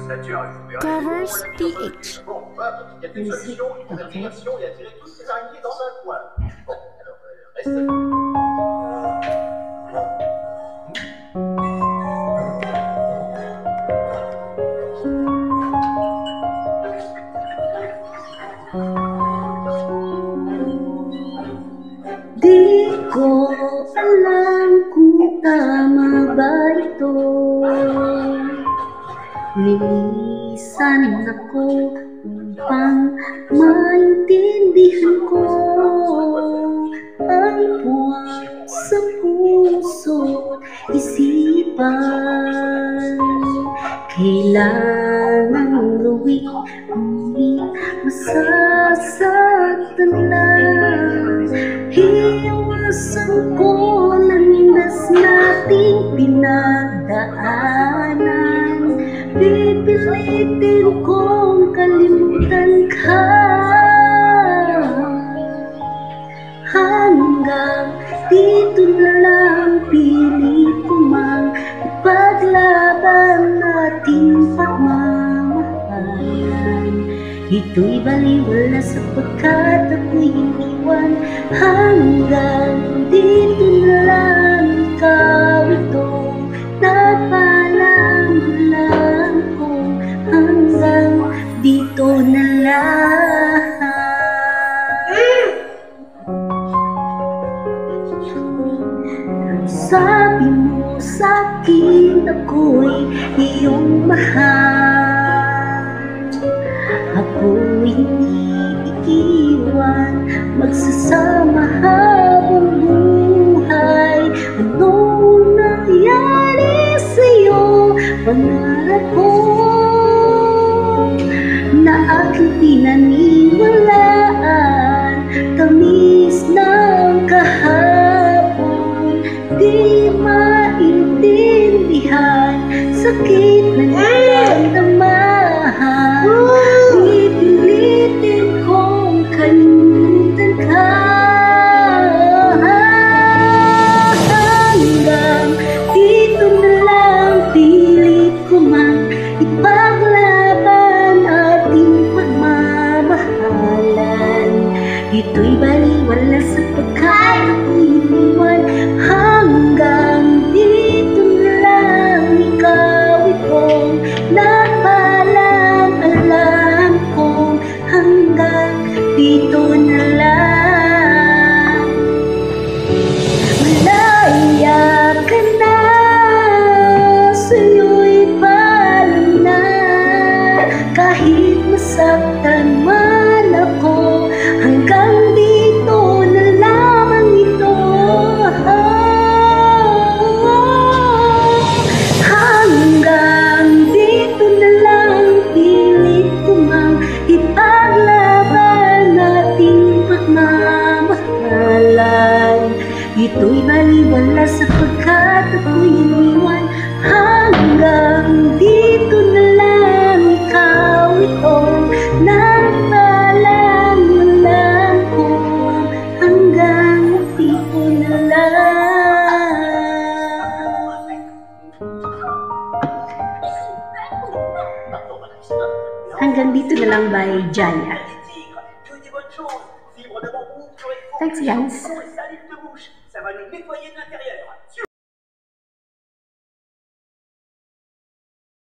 Covers PH. Bon, voilà, il y a une solution, il faut faire diversion et attirer toutes ces araignées dans un coin. Bon, alors, reste. Di ko alam kung tama ba ito. Nilisan ako upang maintindihan ko ang buwan sa puso't isipan. Kailangang gawin, ngunit masasaktan lang. Iwasan ko landas nating pinagdaanan. Pipilitin kong kalimutan ka hanggang dito na lang. Pilit ko mang ipaglaban ating pagmamahalan. Ito'y baliwala sapagkat ako'y iniwan. Hanggang dito na lang, ikaw itong napaalam ko. Hanggang dito na lang. Sabi mo sa'kin ako'y iyong mahal. Ako'y iniiwan, magsasama habang buhay. Anong nangyari sa'yo? Pangarap ko na aking pinaniwalaan. Tamis ng kahapon, di maintindihan. Sakit na naramdaman. Pipilitin kong kalimutan ka hanggang dito na lang. Pilit ko man ipaglaban ating pagmamahalan. Ito'y baliwala sapagkat ako'y iniwan. Hanggang dito na lang, ikaw itong napaalam ko. Hanggang dito na lang. Malaya ka na, sa'yo'y paalam na. Kahit masaktan man ako, hanggang dito na lamang ito. Hanggang dito na lang, pilit ko mang ipaglaban ating pagmamahalan. Ito'y baliwala sapagkat ako'y iniwan. Hanggang dito na lang, ikaw itong napaalam ko. Hanggang dito na lang. Hanggang dito na lang by Jaya. Thanks guys. Ça va nous nettoyer de l'intérieur.